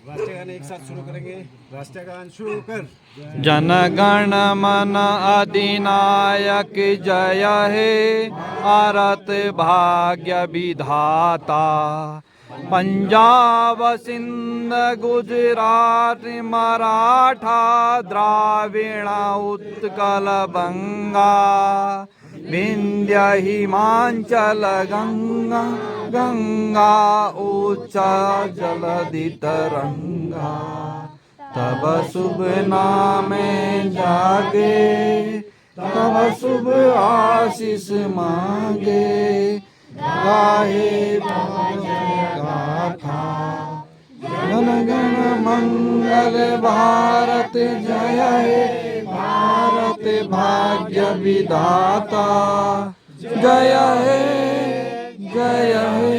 राष्ट्रगान एक साथ शुरू करेंगे। राष्ट्रगान शुरू कर। जन गण मन अधिनायक जय हे, भारत भाग्य विधाता। पंजाब सिंध गुजरात मराठा द्राविण उत्कल बंगा, विंध्य हिमाचल गंगा, गंगा उच्च जलधि तरंगा। तब शुभ नामे जागे, तब शुभ आशीष मांगे, गाहे गाथा। जन गण मंगल भारत जय हे, भारत भाग्य विधाता। जय हे जय हे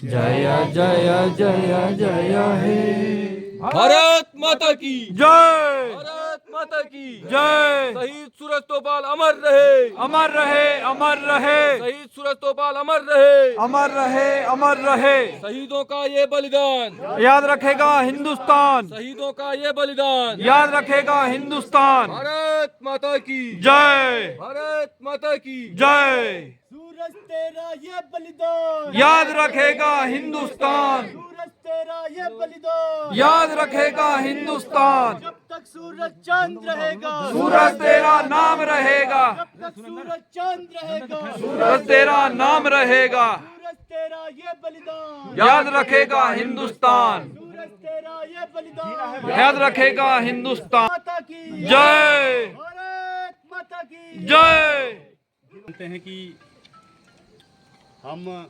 जय जय जय जय जय हे। भारत माता की जय, भारत माता की जय। शहीद सूरज तोपाल अमर रहे, अमर रहे, अमर रहे, शहीद सूरज तोपाल अमर रहे, अमर रहे, अमर रहे। शहीदों का ये बलिदान याद रखेगा हिंदुस्तान, शहीदों का ये बलिदान याद रखेगा हिंदुस्तान। भारत माता की जय, भारत माता की जय। सूरज तेरा ये बलिदान, याद रखेगा हिंदुस्तान, सूरज तेरा ये बलिदान। याद रखेगा हिंदुस्तान। जब तक सूरज चांद रहेगा, सूरज तेरा नाम रहेगा, जब तक सूरज चांद रहेगा, सूरज तेरा नाम रहेगा। सूरज तेरा ये बलिदान, याद रखेगा हिंदुस्तान, सूरज तेरा ये बलिदान। याद रखेगा हिंदुस्तान। माता की जय, भारत माता की जय। जानते हैं कि हम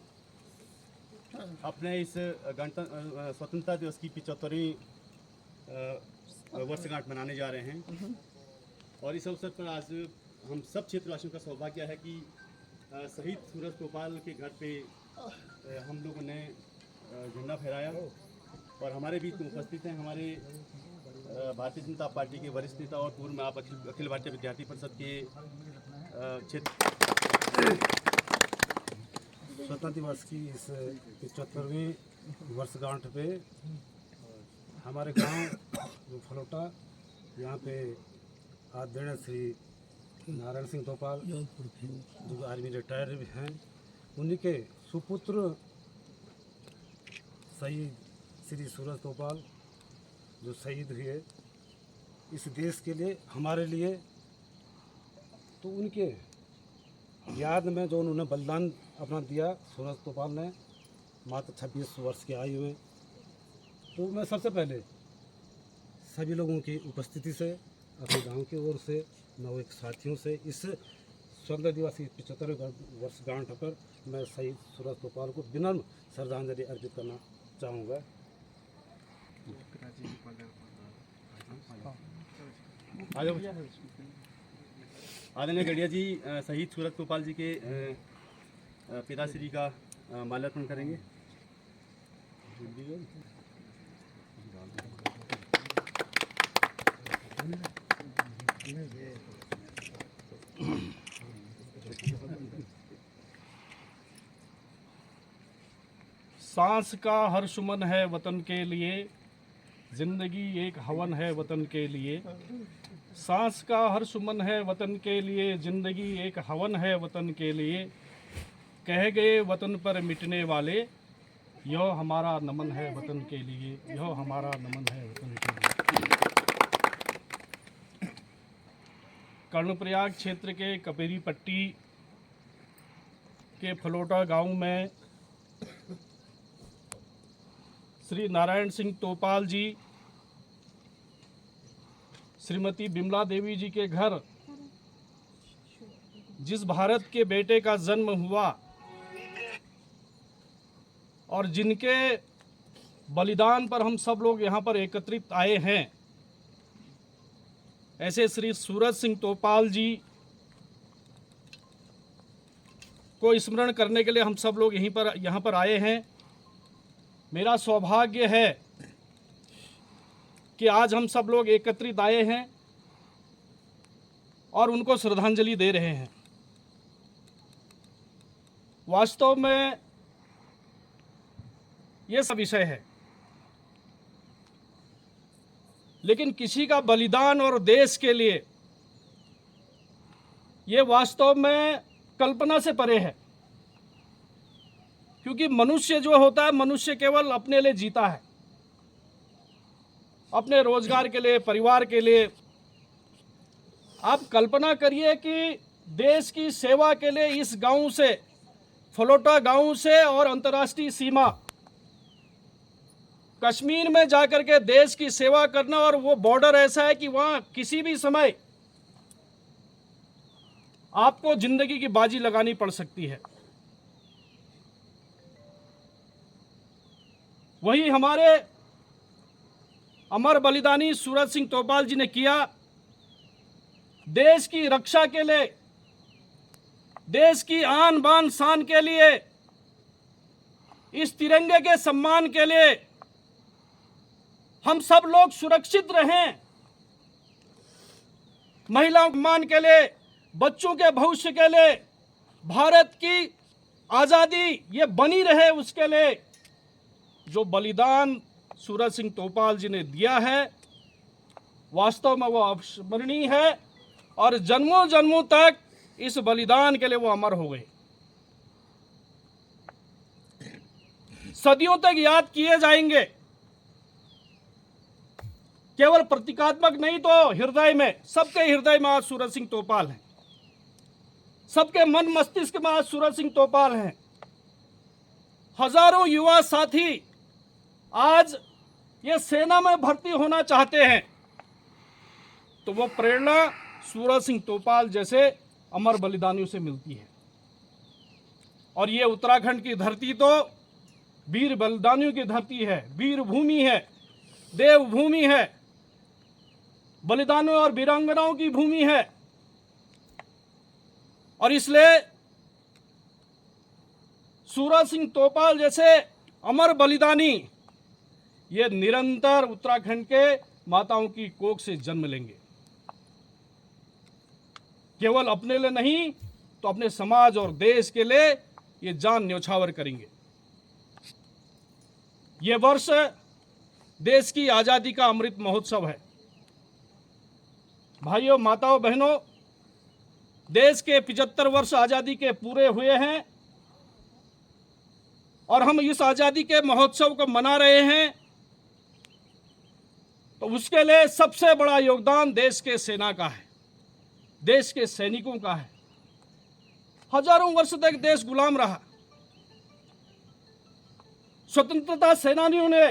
अपने इस स्वतंत्रता दिवस की 75वीं वर्षगांठ मनाने जा रहे हैं और इस अवसर पर आज हम सब क्षेत्रवासियों का सौभाग्य है कि शहीद सूरज तोपाल के घर पे हम लोगों ने झंडा फहराया और हमारे बीच में उपस्थित हैं हमारे भारतीय जनता पार्टी के वरिष्ठ नेता और पूर्व में आप अखिल भारतीय विद्यार्थी परिषद के क्षेत्र स्वतंत्रता दिवस की इस 75वीं वर्षगांठ पे हमारे गांव जो फलोटा यहाँ पे आदरणीय श्री नारायण सिंह तोपाल जो आर्मी रिटायर भी हैं, उन्हीं के सुपुत्र शहीद श्री सूरज तोपाल जो शहीद हुए इस देश के लिए, हमारे लिए, तो उनके याद में जो उन्होंने बलिदान अपना दिया सूरज तोपाल ने मात्र 26 वर्ष की आयु में, तो मैं सबसे पहले सभी लोगों की उपस्थिति से अपने गांव की ओर से नव साथियों से इस स्वतंत्रता दिवस की 75वें वर्षगांठ पर मैं शहीद सूरज तोपाल को विनम्र श्रद्धांजलि अर्पित करना चाहूँगा। आदरणीय गढ़िया जी शहीद सूरज तोपाल जी के पिताश्री का माल्यार्पण करेंगे। सांस का हर सुमन है वतन के लिए, जिंदगी एक हवन है वतन के लिए। सांस का हर सुमन है वतन के लिए, जिंदगी एक हवन है वतन के लिए। कह गए वतन पर मिटने वाले, यह हमारा नमन है वतन के लिए, यह हमारा नमन है वतन के लिए। कर्णप्रयाग क्षेत्र के कपेरी पट्टी के फलोटा गांव में श्री नारायण सिंह तोपाल जी, श्रीमती बिमला देवी जी के घर जिस भारत के बेटे का जन्म हुआ और जिनके बलिदान पर हम सब लोग यहाँ पर एकत्रित आए हैं, ऐसे श्री सूरज सिंह तोपाल जी को स्मरण करने के लिए हम सब लोग यहाँ पर आए हैं। मेरा सौभाग्य है कि आज हम सब लोग एकत्रित आए हैं और उनको श्रद्धांजलि दे रहे हैं। वास्तव में ये सब विषय है, लेकिन किसी का बलिदान और देश के लिए ये वास्तव में कल्पना से परे है। क्योंकि मनुष्य जो होता है, मनुष्य केवल अपने लिए जीता है, अपने रोजगार के लिए, परिवार के लिए। आप कल्पना करिए कि देश की सेवा के लिए इस गांव से, फलोटा गांव से और अंतर्राष्ट्रीय सीमा कश्मीर में जाकर के देश की सेवा करना, और वो बॉर्डर ऐसा है कि वहां किसी भी समय आपको जिंदगी की बाजी लगानी पड़ सकती है। वही हमारे अमर बलिदानी सूरज सिंह तोपाल जी ने किया। देश की रक्षा के लिए, देश की आन बान शान के लिए, इस तिरंगे के सम्मान के लिए हम सब लोग सुरक्षित रहें, महिलाओं के सम्मान के लिए, बच्चों के भविष्य के लिए, भारत की आजादी ये बनी रहे, उसके लिए जो बलिदान सूरज सिंह तोपाल जी ने दिया है, वास्तव में वो अविस्मरणीय है और जन्मों जन्मों तक इस बलिदान के लिए वो अमर हो गए। सदियों तक याद किए जाएंगे, केवल प्रतीकात्मक नहीं तो हृदय में, सबके हृदय में आज सूरज सिंह तोपाल हैं, सबके मन मस्तिष्क में आज सूरज सिंह तोपाल हैं। हजारों युवा साथी आज ये सेना में भर्ती होना चाहते हैं, तो वो प्रेरणा सूरज सिंह तोपाल जैसे अमर बलिदानियों से मिलती है। और ये उत्तराखंड की धरती तो वीर बलिदानियों की धरती है, वीर भूमि है, देव भूमि है, बलिदानों और वीरांगनाओं की भूमि है। और इसलिए सूरज सिंह तोपाल जैसे अमर बलिदानी ये निरंतर उत्तराखंड के माताओं की कोख से जन्म लेंगे, केवल अपने लिए नहीं तो अपने समाज और देश के लिए ये जान न्यौछावर करेंगे। ये वर्ष देश की आजादी का अमृत महोत्सव है। भाइयों, माताओं, बहनों, देश के 75 वर्ष आजादी के पूरे हुए हैं और हम इस आजादी के महोत्सव को मना रहे हैं, तो उसके लिए सबसे बड़ा योगदान देश के सेना का है, देश के सैनिकों का है। हजारों वर्ष तक देश गुलाम रहा। स्वतंत्रता सेनानियों ने,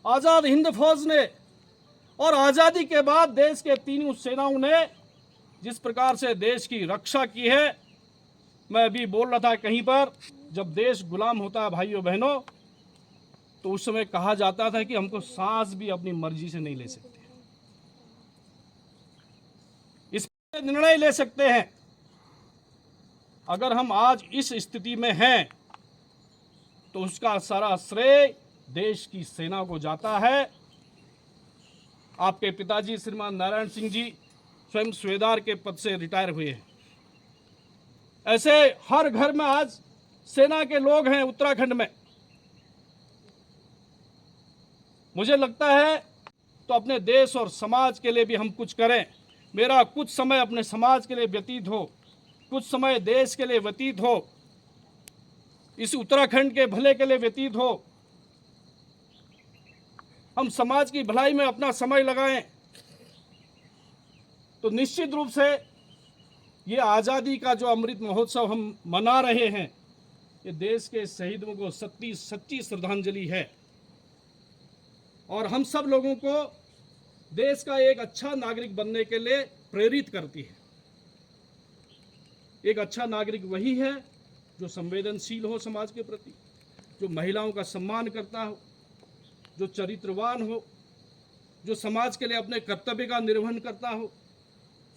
आजाद हिंद फौज ने और आजादी के बाद देश के तीनों सेनाओं ने जिस प्रकार से देश की रक्षा की है, मैं अभी बोल रहा था कहीं पर, जब देश गुलाम होता है भाइयों बहनों, तो उस समय कहा जाता था कि हमको सांस भी अपनी मर्जी से नहीं ले सकते, इस पर निर्णय ले सकते हैं। अगर हम आज इस स्थिति में हैं तो उसका सारा श्रेय देश की सेना को जाता है। आपके पिताजी श्रीमान नारायण सिंह जी स्वयं सूबेदार के पद से रिटायर हुए हैं। ऐसे हर घर में आज सेना के लोग हैं उत्तराखंड में। मुझे लगता है तो अपने देश और समाज के लिए भी हम कुछ करें। मेरा कुछ समय अपने समाज के लिए व्यतीत हो, कुछ समय देश के लिए व्यतीत हो, इस उत्तराखंड के भले के लिए व्यतीत हो। हम समाज की भलाई में अपना समय लगाएं तो निश्चित रूप से ये आज़ादी का जो अमृत महोत्सव हम मना रहे हैं, ये देश के शहीदों को सच्ची श्रद्धांजलि है और हम सब लोगों को देश का एक अच्छा नागरिक बनने के लिए प्रेरित करती है। एक अच्छा नागरिक वही है जो संवेदनशील हो समाज के प्रति, जो महिलाओं का सम्मान करता हो, जो चरित्रवान हो, जो समाज के लिए अपने कर्तव्य का निर्वहन करता हो,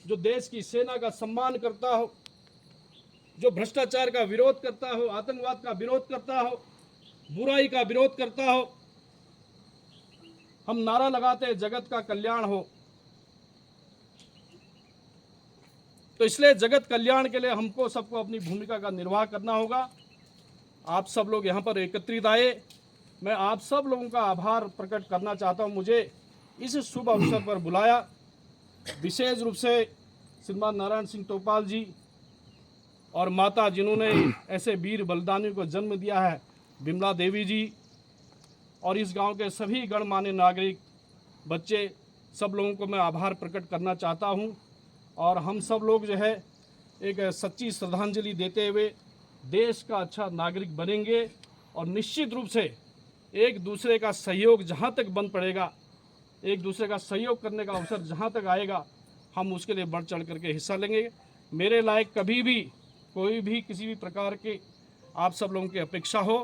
जो देश की सेना का सम्मान करता हो, जो भ्रष्टाचार का विरोध करता हो, आतंकवाद का विरोध करता हो, बुराई का विरोध करता हो। हम नारा लगाते हैं जगत का कल्याण हो। तो इसलिए जगत कल्याण के लिए हमको सबको अपनी भूमिका का निर्वाह करना होगा। आप सब लोग यहाँ पर एकत्रित आए, मैं आप सब लोगों का आभार प्रकट करना चाहता हूँ। मुझे इस शुभ अवसर पर बुलाया, विशेष रूप से श्रीमान नारायण सिंह तोपाल जी और माता जिन्होंने ऐसे वीर बलिदानियों को जन्म दिया है, बिमला देवी जी, और इस गांव के सभी गणमान्य नागरिक, बच्चे, सब लोगों को मैं आभार प्रकट करना चाहता हूं। और हम सब लोग जो है एक सच्ची श्रद्धांजलि देते हुए देश का अच्छा नागरिक बनेंगे और निश्चित रूप से एक दूसरे का सहयोग जहां तक बन पड़ेगा, एक दूसरे का सहयोग करने का अवसर जहां तक आएगा, हम उसके लिए बढ़ चढ़ करके हिस्सा लेंगे। मेरे लायक कभी भी कोई भी किसी भी प्रकार के आप सब लोगों की अपेक्षा हो,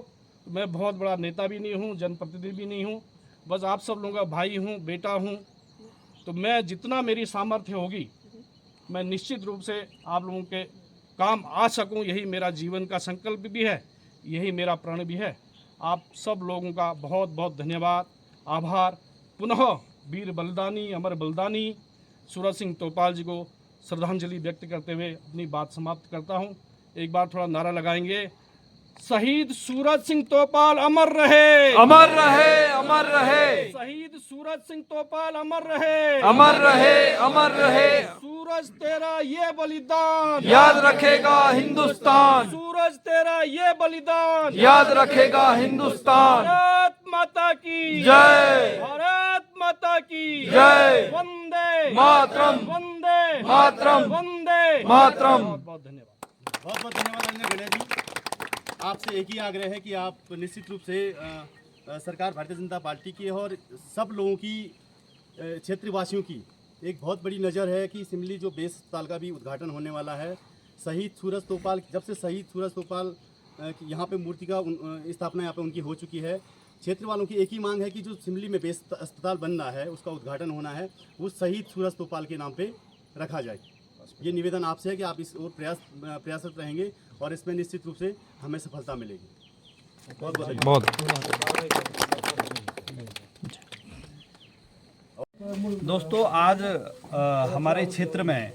मैं बहुत बड़ा नेता भी नहीं हूँ, जनप्रतिनिधि भी नहीं हूँ, बस आप सब लोगों का भाई हूँ, बेटा हूँ। तो मैं जितना मेरी सामर्थ्य होगी, मैं निश्चित रूप से आप लोगों के काम आ सकूं, यही मेरा जीवन का संकल्प भी है, यही मेरा प्रण भी है। आप सब लोगों का बहुत बहुत धन्यवाद, आभार। पुनः वीर बलिदानी, अमर बलिदानी सूरज सिंह तोपाल जी को श्रद्धांजलि व्यक्त करते हुए अपनी बात समाप्त करता हूं। एक बार थोड़ा नारा लगाएंगे, शहीद सूरज सिंह तोपाल अमर रहे, अमर रहे, अमर रहे, शहीद सूरज सिंह तोपाल अमर रहे, अमर रहे, अमर रहे। सूरज तेरा ये बलिदान याद रखेगा हिंदुस्तान, सूरज तेरा ये बलिदान याद रखेगा हिंदुस्तान। भारत माता की जय, भारत माता की जय, वंदे मातरम, वंदे मातरम, वंदे मातरम। बहुत बहुत धन्यवाद। बहुत बहुत धन्यवाद आदरणीय गणेश जी। आपसे एक ही आग्रह है कि आप निश्चित रूप से सरकार भारतीय जनता पार्टी की और सब लोगों की, क्षेत्रवासियों की एक बहुत बड़ी नज़र है कि सिमली जो बेस अस्पताल का भी उद्घाटन होने वाला है। शहीद सूरज तोपाल, जब से शहीद सूरज तोपाल यहाँ पे मूर्ति का स्थापना यहाँ पे उनकी हो चुकी है, क्षेत्र वालों की एक ही मांग है कि जो सिमली में बेस अस्पताल बन रहा है, उसका उद्घाटन होना है, वो शहीद सूरज तोपाल के नाम पे रखा जाए। ये निवेदन आपसे है कि आप इस ओर प्रयासरत रहेंगे और इसमें निश्चित रूप से हमें सफलता मिलेगी। बहुत बहुत दोस्तों, आज हमारे क्षेत्र में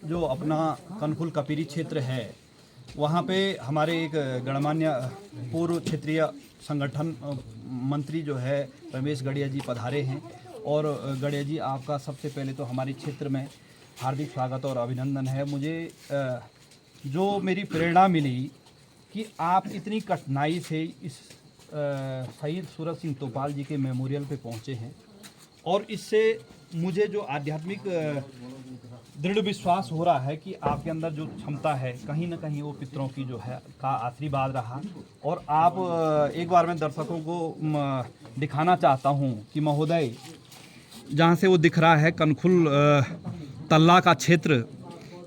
जो अपना कनखुल कपीरी क्षेत्र है, वहाँ पे हमारे एक गणमान्य पूर्व क्षेत्रीय संगठन मंत्री जो है रमेश गड़िया जी पधारे हैं। और गड़िया जी, आपका सबसे पहले तो हमारे क्षेत्र में हार्दिक स्वागत और अभिनंदन है। मुझे जो मेरी प्रेरणा मिली कि आप इतनी कठिनाई से इस शहीद सूरज सिंह तोपाल जी के मेमोरियल पे पहुँचे हैं, और इससे मुझे जो आध्यात्मिक दृढ़ विश्वास हो रहा है कि आपके अंदर जो क्षमता है, कहीं ना कहीं वो पितरों की जो है का आशीर्वाद रहा। और आप एक बार मैं दर्शकों को दिखाना चाहता हूँ कि महोदय, जहाँ से वो दिख रहा है कनखुल तल्ला का क्षेत्र,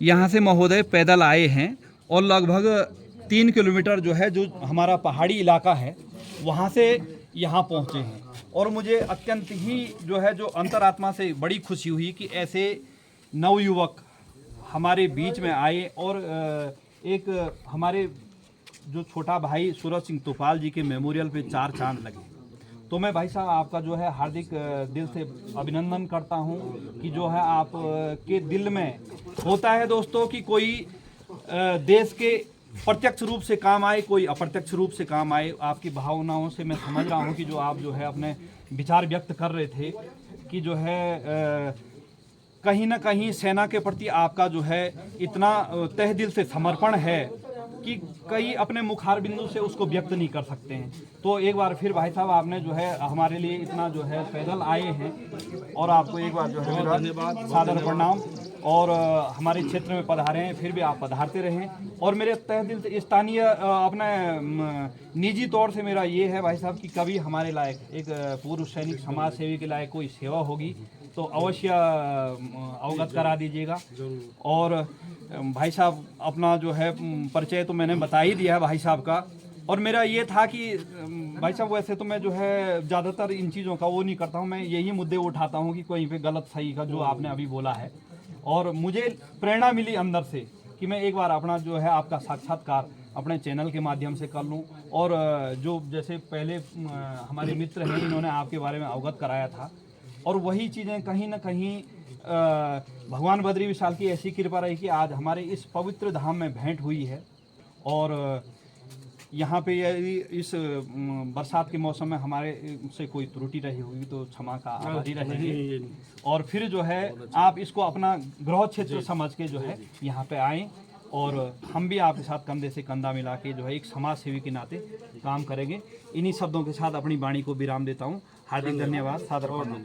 यहाँ से महोदय पैदल आए हैं और लगभग 3 किलोमीटर जो है, जो हमारा पहाड़ी इलाका है, वहाँ से यहाँ पहुँचे हैं। और मुझे अत्यंत ही जो है, जो अंतरात्मा से बड़ी खुशी हुई कि ऐसे नवयुवक हमारे बीच में आए। और एक हमारे जो छोटा भाई सूरज सिंह तोपाल जी के मेमोरियल पे 4 चांद लगे। तो मैं भाई साहब आपका जो है हार्दिक दिल से अभिनंदन करता हूं कि जो है आप के दिल में होता है दोस्तों कि कोई देश के प्रत्यक्ष रूप से काम आए, कोई अप्रत्यक्ष रूप से काम आए। आपकी भावनाओं से मैं समझ रहा हूं कि जो आप जो है अपने विचार व्यक्त कर रहे थे कि जो है कहीं ना कहीं सेना के प्रति आपका जो है इतना तहे दिल से समर्पण है कि कई अपने मुखार बिंदु से उसको व्यक्त नहीं कर सकते हैं। तो एक बार फिर भाई साहब, आपने जो है हमारे लिए इतना जो है पैदल आए हैं, और आपको एक बार जो है मेरा धन्यवाद, सादर प्रणाम। और हमारे क्षेत्र में पधारे हैं, फिर भी आप पधारते रहें। और मेरे तहे दिल से स्थानीय अपने निजी तौर से मेरा ये है भाई साहब कि कभी हमारे लायक एक पूर्व सैनिक समाज सेवी के लायक कोई सेवा होगी तो अवश्य अवगत करा दीजिएगा। और भाई साहब, अपना जो है परिचय तो मैंने बता ही दिया है भाई साहब का। और मेरा ये था कि भाई साहब, वैसे तो मैं जो है ज़्यादातर इन चीज़ों का वो नहीं करता हूँ, मैं यही मुद्दे उठाता हूँ कि कहीं पे गलत सही का जो आपने अभी बोला है। और मुझे प्रेरणा मिली अंदर से कि मैं एक बार अपना जो है आपका साक्षात्कार अपने चैनल के माध्यम से कर लूं। और जो जैसे पहले हमारे मित्र हैं, इन्होंने आपके बारे में अवगत कराया था, और वही चीज़ें कहीं ना कहीं भगवान बद्री विशाल की ऐसी कृपा रही कि आज हमारे इस पवित्र धाम में भेंट हुई है। और यहाँ पे यदि इस बरसात के मौसम में हमारे से कोई त्रुटि रही होगी तो क्षमा का आभारी रहेंगे। और फिर जो है आप इसको अपना गृह क्षेत्र समझ के जो है यहाँ पे आएँ और हम भी आपके साथ कंधे से कंधा मिला के जो है एक समाज सेवी के नाते काम करेंगे। इन्हीं शब्दों के साथ अपनी वाणी को विराम देता हूँ। हार्दिक धन्यवाद, सादर प्रणाम।